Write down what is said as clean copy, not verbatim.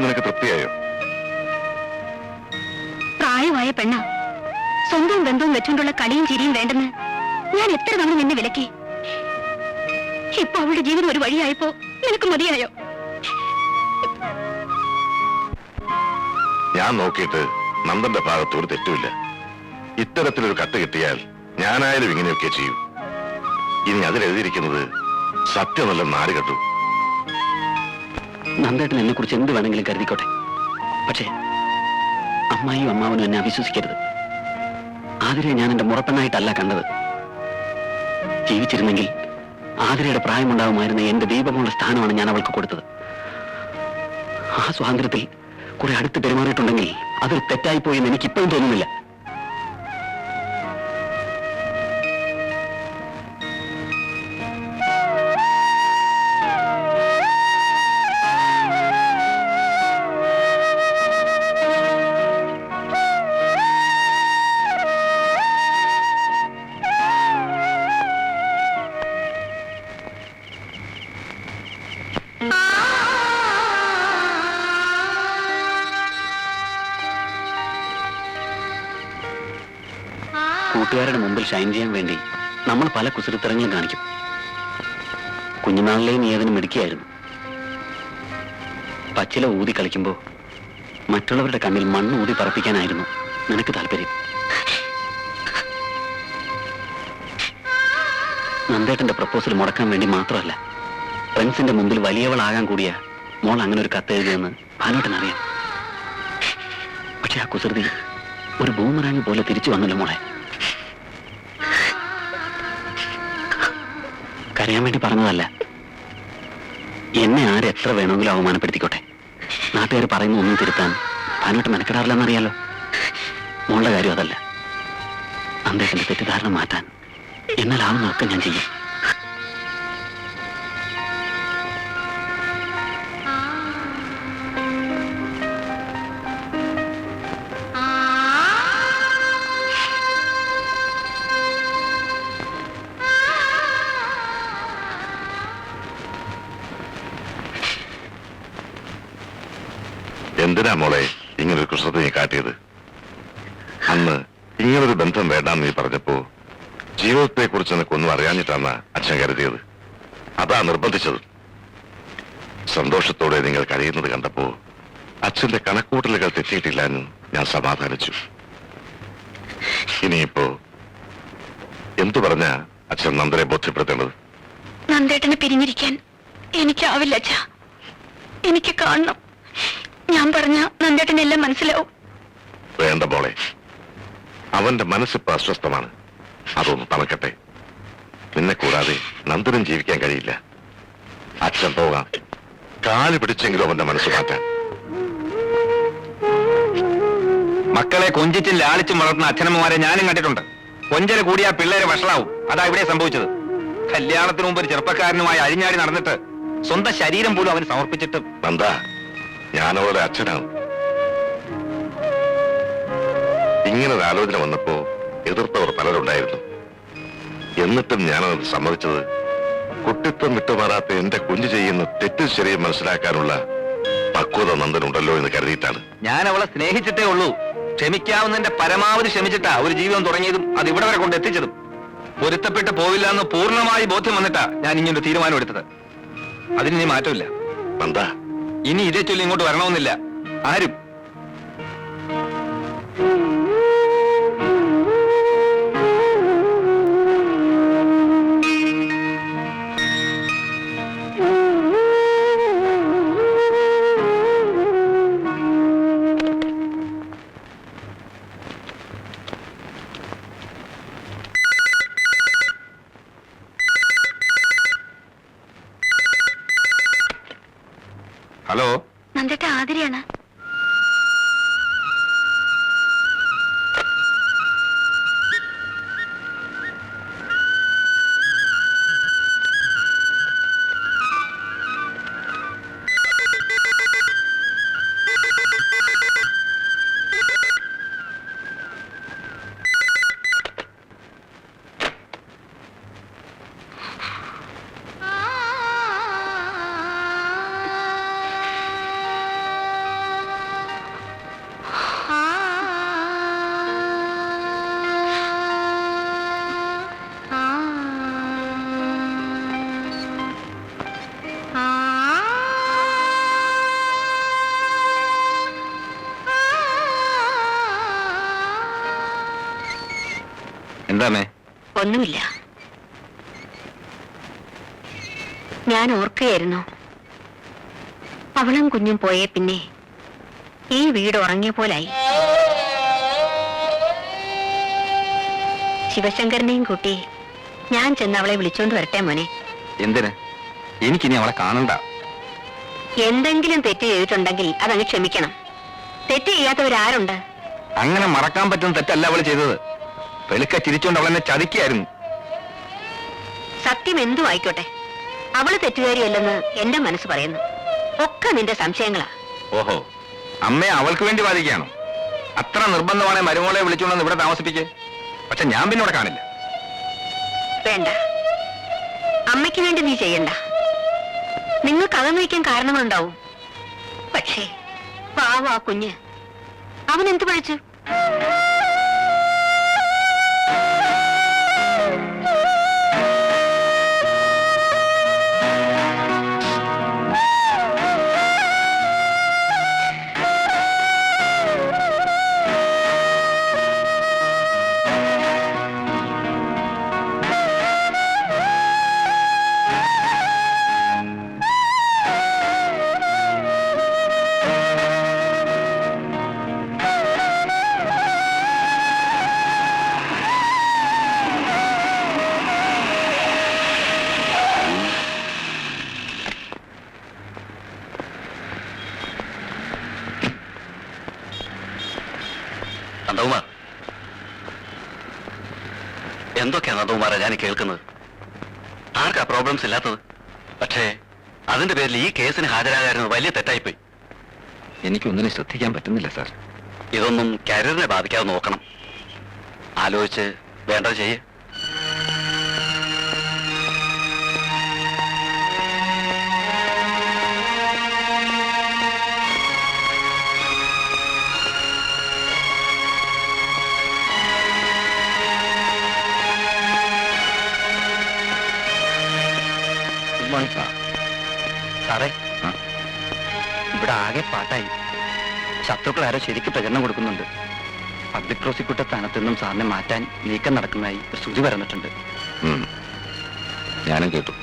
നിനക്ക് തൃപ്തിയായോ? പ്രായമായ പെണ്ണ സ്വന്തം ബന്ധവും വെച്ചുകൊണ്ടുള്ള കളിയും ചിരിയും വേണ്ടെന്ന് ഞാൻ എത്ര തവണ നിന്നെ വിലക്കി. ഇപ്പൊ അവളുടെ ജീവിതം ഒരു വഴിയായപ്പോ നിനക്ക് മതിയായോ? ഞാൻ നോക്കിയിട്ട് നന്ദന്റെ ഭാഗത്ത് ഒരു തെറ്റുമില്ല. ഇത്തരത്തിലൊരു കത്ത് കിട്ടിയാൽ ഞാനായാലും ഇങ്ങനെയൊക്കെ ചെയ്യൂ. ഇനി അതിലെഴുതിയിരിക്കുന്നത് സത്യമല്ല നാട് കെട്ടു. നന്ദേട്ടൻ എന്നെ കുറിച്ച് എന്ത് വേണമെങ്കിലും കരുതിക്കോട്ടെ. പക്ഷേ അമ്മായിയും അമ്മാവനും എന്നെ അവിശ്വസിക്കരുത്. ആതിരയെ ഞാൻ എന്റെ മുറപ്പെണ്ണായിട്ടല്ല കണ്ടത്. ജീവിച്ചിരുന്നെങ്കിൽ ആതിരയുടെ പ്രായമുണ്ടാവുമായിരുന്ന എന്റെ ദീപമുള്ള സ്ഥാനമാണ് ഞാൻ അവൾക്ക് കൊടുത്തത്. ആ സ്വാതന്ത്ര്യത്തിൽ കുറെ അടുത്ത് പെരുമാറിയിട്ടുണ്ടെങ്കിൽ അതൊരു തെറ്റായിപ്പോയി എന്ന് എനിക്കിപ്പോഴും തോന്നുന്നില്ല. കൂട്ടുകാരുടെ മുമ്പിൽ ഷൈൻ ചെയ്യാൻ വേണ്ടി നമ്മൾ പല കുസൃത്തരങ്ങളും കാണിക്കും. കുഞ്ഞുനാളിലെ നീ അതിന് മിടുക്കിയായിരുന്നു. പച്ചില ഊതി കളിക്കുമ്പോൾ മറ്റുള്ളവരുടെ കണ്ണിൽ മണ്ണ് ഊതി പറപ്പിക്കാനായിരുന്നു നിനക്ക് താല്പര്യം. നന്ദേട്ടന്റെ പ്രപ്പോസൽ മുടക്കാൻ വേണ്ടി മാത്രമല്ല, ഫ്രണ്ട്സിന്റെ മുമ്പിൽ വലിയവളാകാൻ കൂടിയ മോൾ അങ്ങനെ ഒരു കത്ത് എഴുതിയെന്ന് ഭാനുട്ടനറിയാം. പക്ഷെ ആ കുസൃതി ഒരു ബൂമറാങ് പോലെ തിരിച്ചു വന്നല്ലോ മോളെ. കരയാൻ വേണ്ടി പറഞ്ഞതല്ല. എന്നെ ആരെത്ര വേണമെങ്കിലും അവമാനപ്പെടുത്തിക്കോട്ടെ, നാട്ടുകാർ പറയുന്ന ഒന്നും തിരുത്താൻ ഭാനുട്ട് മെനക്കെടാറില്ലെന്നറിയാലോ. മോളുടെ കാര്യം അതല്ല. നന്ദേട്ടന്റെ തെറ്റിദ്ധാരണ മാറ്റാൻ എന്നാലാവുന്നതൊക്കെ ഞാൻ ചെയ്യും. എന്തിനാ മോളെ ഇങ്ങനൊരു കുസൃതി നീ കാട്ടിയത്? അന്ന് ഇങ്ങനൊരു ബന്ധം വേണ്ടാന്ന് നീ പറഞ്ഞപ്പോ ജീവിതത്തെ കുറിച്ച് നിനക്കൊന്നും അറിയാഞ്ഞിട്ടാണ് അച്ഛൻ കരുതിയത്. അതാ നിർബന്ധിച്ചത്. സന്തോഷത്തോടെ നിങ്ങൾ കഴിയുന്നത് കണ്ടപ്പോ അച്ഛന്റെ കണക്കൂട്ടലുകൾ തെറ്റിയിട്ടില്ല എന്ന് ഞാൻ സമാധാനിച്ചു. ഇനിയിപ്പോ എന്തു പറഞ്ഞ അച്ഛൻ നന്ദനെ ബോധ്യപ്പെടുത്തേണ്ടത്? നന്ദേട്ടനെ പിരിഞ്ഞിരിക്കാൻ എനിക്കാവില്ല അച്ഛാ. എനിക്ക് കാണണം. ഞാൻ പറഞ്ഞ നന്ദേട്ടനെല്ലാം മനസ്സിലാവും. വേണ്ട മോളെ, അവന്റെ മനസ്സിപ്പോ അസ്വസ്ഥമാണ്. അതൊന്ന് തണുക്കട്ടെ. നിന്നെ കൂടാതെ നന്ദനും ജീവിക്കാൻ കഴിയില്ല. അച്ഛൻ പോകാം. കാല് പിടിച്ചെങ്കിലും അവന്റെ മനസ്സ് മാറ്റാൻ. മക്കളെ കൊഞ്ചിച്ചും ലാളിച്ചും വളർത്തുന്ന അച്ഛനമ്മമാരെ ഞാനും കണ്ടിട്ടുണ്ട്. കൊഞ്ചല് കൂടിയാ പിള്ളേരെ വഷളാവും. അതാ ഇവിടെ സംഭവിച്ചത്. കല്യാണത്തിന് മുമ്പ് ഒരു ചെറുപ്പക്കാരനുമായി അഴിഞ്ഞാടി നടന്നിട്ട് സ്വന്തം ശരീരം പോലും അവന് സമർപ്പിച്ചിട്ട്. നന്ദ, ഞാനവളുടെ അച്ഛനാണ്. ഇങ്ങനൊരു ആലോചന വന്നപ്പോ എതിർത്തവർ പലരുണ്ടായിരുന്നു. എന്നിട്ടും ഞാനത് സമ്മതിച്ചത് കുട്ടിത്വം വിട്ടുമാറാത്ത എന്റെ കുഞ്ഞു ചെയ്യുന്ന തെറ്റും ശരിയും മനസ്സിലാക്കാനുള്ള പക്വത നന്ദനുണ്ടല്ലോ എന്ന് കരുതിയിട്ടാണ്. ഞാൻ അവളെ സ്നേഹിച്ചിട്ടേ ഉള്ളൂ. ക്ഷമിക്കാവുന്നതിന്റെ പരമാവധി ക്ഷമിച്ചിട്ടാ ഒരു ജീവിതം തുടങ്ങിയതും അത് ഇവിടെ വരെ കൊണ്ട് എത്തിച്ചതും. പൊരുത്തപ്പെട്ട് പോവില്ല എന്ന് പൂർണ്ണമായി ബോധ്യം വന്നിട്ടാ ഞാൻ ഇങ്ങനൊരു തീരുമാനം എടുത്തത്. അതിന് ഇനി മാറ്റമില്ല. നന്ദ, ഇനി ഇതേ ചൊല്ലി ഇങ്ങോട്ട് വരണമെന്നില്ല ആരും. ഹലോ, നന്ദേട്ട ആതിരയാണ്. എന്താമേ? ഒന്നുമില്ല. ഞാൻ ഓർക്കുകയായിരുന്നു, അവളും കുഞ്ഞും പോയേ പിന്നെ ഈ വീട് ഉറങ്ങിയ പോലായി. ശിവശങ്കരനെയും കൂട്ടി ഞാൻ ചെന്ന് അവളെ വിളിച്ചോണ്ട് വരട്ടെ മോനെ? എന്തിന്? എനിക്കിനി അവളെ കാണണ്ട. എന്തെങ്കിലും തെറ്റ് ചെയ്തിട്ടുണ്ടെങ്കിൽ അതങ്ങ് ക്ഷമിക്കണം. തെറ്റ് ചെയ്യാത്തവരാരുണ്ട്? അങ്ങനെ മറക്കാൻ പറ്റുന്ന തെറ്റല്ല അവള് ചെയ്തത്. വെളുക്ക ചിരിച്ചോണ്ട് അവളെന്നെ ചതിക്കായിരുന്നു. സത്യം എന്തു ആയിക്കോട്ടെ, അവള് തെറ്റുകാരിയല്ലെന്ന് എന്റെ മനസ്സ് പറയുന്നു. ഒക്കെ നിന്റെ സംശയങ്ങളാ. ഓഹോ, അമ്മയെ അവൾക്ക് വേണ്ടി വാദിക്കുകയാണോ? അത്ര നിർബന്ധമാണെ മരുമോളെ വിളിച്ചോണ്ടെന്ന് ഇവിടെ താമസിപ്പിക്കേ. പക്ഷെ ഞാൻ പിന്നെ ഇവിടെ കാണില്ല. വേണ്ട, അമ്മയ്ക്ക് വേണ്ടി നീ ചെയ്യണ്ട. നിങ്ങൾക്ക് അകം വയ്ക്കാൻ കാരണങ്ങളുണ്ടാവും. പക്ഷേ പാവാ കുഞ്ഞ്, അവൻ എന്ത് പഴിച്ചു? നന്ദകുമാർ, എന്തൊക്കെയാ നന്ദകുമാരാ ഞാൻ കേൾക്കുന്നത്? ആർക്കാ പ്രോബ്ലംസ് ഇല്ലാത്തത്? പക്ഷേ അതിന്റെ പേരിൽ ഈ കേസിന് ഹാജരാകാരുന്നത് വലിയ തെറ്റായിപ്പോയി. എനിക്കൊന്നിനും ശ്രദ്ധിക്കാൻ പറ്റുന്നില്ല സാർ. ഇതൊന്നും കരിയറിനെ ബാധിക്കാതെ നോക്കണം. ആലോചിച്ച് വേണ്ടത് ചെയ്യേ. സാറേ, ഇവിടെ ആകെ പാട്ടായി. ശത്രുക്കൾ ആരോ ശരിക്ക് പ്രചരണം കൊടുക്കുന്നുണ്ട്. പബ്ലിക് പ്രോസിക്യൂട്ടർ സ്ഥാനത്ത് നിന്നും സാറിനെ മാറ്റാൻ നീക്കം നടക്കുന്നതായി ശ്രുതി പറഞ്ഞിട്ടുണ്ട്. ഞാനും കേട്ടു.